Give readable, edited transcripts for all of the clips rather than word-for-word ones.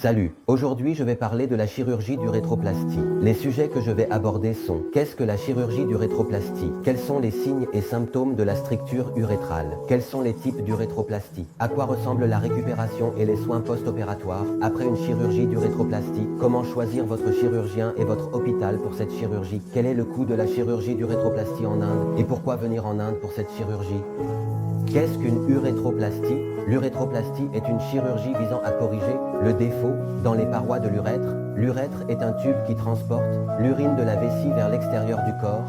Salut, aujourd'hui je vais parler de la chirurgie du rétroplastie. Les sujets que je vais aborder sont: qu'est-ce que la chirurgie du rétroplastie? Quels sont les signes et symptômes de la stricture urétrale? Quels sont les types du rétroplastie? À quoi ressemble la récupération et les soins post-opératoires après une chirurgie du rétroplastie? Comment choisir votre chirurgien et votre hôpital pour cette chirurgie? Quel est le coût de la chirurgie du rétroplastie en Inde? Et pourquoi venir en Inde pour cette chirurgie? Qu'est-ce qu'une urétroplastie? L'urétroplastie est une chirurgie visant à corriger le défaut dans les parois de l'urètre. L'urètre est un tube qui transporte l'urine de la vessie vers l'extérieur du corps.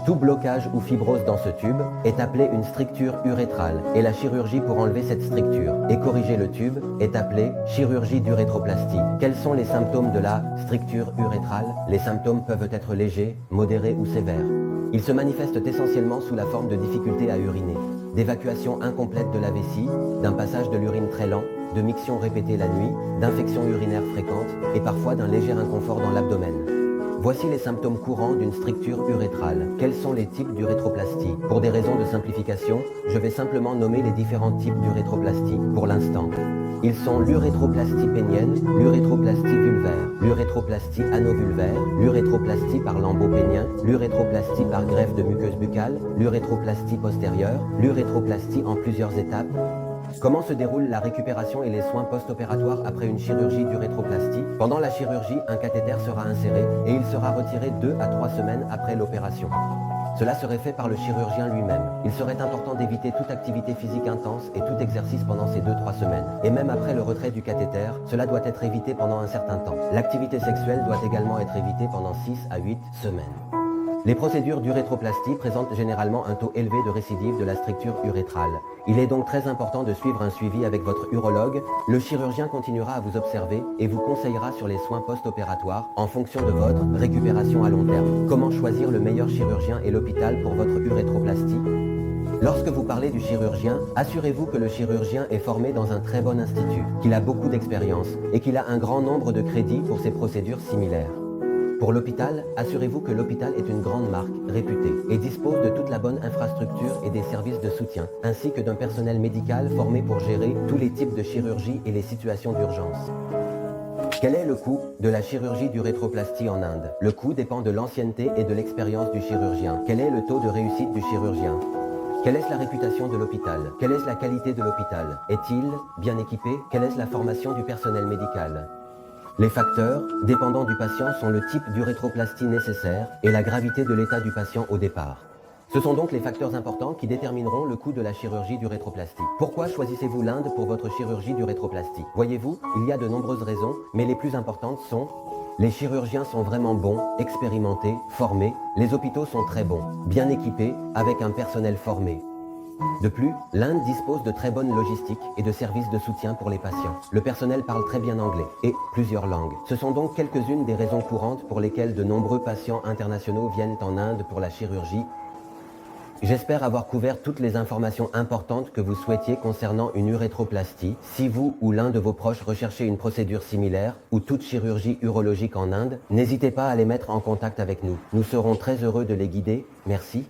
Tout blocage ou fibrose dans ce tube est appelé une stricture urétrale et la chirurgie pour enlever cette stricture et corriger le tube est appelée chirurgie d'urétroplastie. Quels sont les symptômes de la stricture urétrale? Les symptômes peuvent être légers, modérés ou sévères. Ils se manifestent essentiellement sous la forme de difficultés à uriner, d'évacuation incomplète de la vessie, d'un passage de l'urine très lent, de mictions répétées la nuit, d'infections urinaires fréquentes et parfois d'un léger inconfort dans l'abdomen. Voici les symptômes courants d'une stricture urétrale. Quels sont les types d'urétroplastie? Pour des raisons de simplification, je vais simplement nommer les différents types d'urétroplastie pour l'instant. Ils sont l'urétroplastie pénienne, l'urétroplastie vulvaire, l'urétroplastie anovulvaire, l'urétroplastie par lambeau pénien, l'urétroplastie par greffe de muqueuse buccale, l'urétroplastie postérieure, l'urétroplastie en plusieurs étapes. Comment se déroule la récupération et les soins post-opératoires après une chirurgie d'urétroplastie? Pendant la chirurgie, un cathéter sera inséré et il sera retiré 2 à 3 semaines après l'opération. Cela serait fait par le chirurgien lui-même. Il serait important d'éviter toute activité physique intense et tout exercice pendant ces 2-3 semaines. Et même après le retrait du cathéter, cela doit être évité pendant un certain temps. L'activité sexuelle doit également être évitée pendant 6 à 8 semaines. Les procédures d'urétroplastie présentent généralement un taux élevé de récidive de la stricture urétrale. Il est donc très important de suivre un suivi avec votre urologue. Le chirurgien continuera à vous observer et vous conseillera sur les soins post-opératoires en fonction de votre récupération à long terme. Comment choisir le meilleur chirurgien et l'hôpital pour votre urétroplastie? Lorsque vous parlez du chirurgien, assurez-vous que le chirurgien est formé dans un très bon institut, qu'il a beaucoup d'expérience et qu'il a un grand nombre de crédits pour ces procédures similaires. Pour l'hôpital, assurez-vous que l'hôpital est une grande marque, réputée, et dispose de toute la bonne infrastructure et des services de soutien, ainsi que d'un personnel médical formé pour gérer tous les types de chirurgie et les situations d'urgence. Quel est le coût de la chirurgie d'urétroplastie en Inde? Le coût dépend de l'ancienneté et de l'expérience du chirurgien. Quel est le taux de réussite du chirurgien? Quelle est la réputation de l'hôpital? Quelle est la qualité de l'hôpital? Est-il bien équipé? Quelle est la formation du personnel médical? Les facteurs, dépendant du patient, sont le type d'urétroplastie nécessaire et la gravité de l'état du patient au départ. Ce sont donc les facteurs importants qui détermineront le coût de la chirurgie d'urétroplastie. Pourquoi choisissez-vous l'Inde pour votre chirurgie d'urétroplastie? Voyez-vous, il y a de nombreuses raisons, mais les plus importantes sont: les chirurgiens sont vraiment bons, expérimentés, formés, les hôpitaux sont très bons, bien équipés, avec un personnel formé. De plus, l'Inde dispose de très bonnes logistiques et de services de soutien pour les patients. Le personnel parle très bien anglais et plusieurs langues. Ce sont donc quelques-unes des raisons courantes pour lesquelles de nombreux patients internationaux viennent en Inde pour la chirurgie. J'espère avoir couvert toutes les informations importantes que vous souhaitiez concernant une urétroplastie. Si vous ou l'un de vos proches recherchez une procédure similaire ou toute chirurgie urologique en Inde, n'hésitez pas à les mettre en contact avec nous. Nous serons très heureux de les guider. Merci.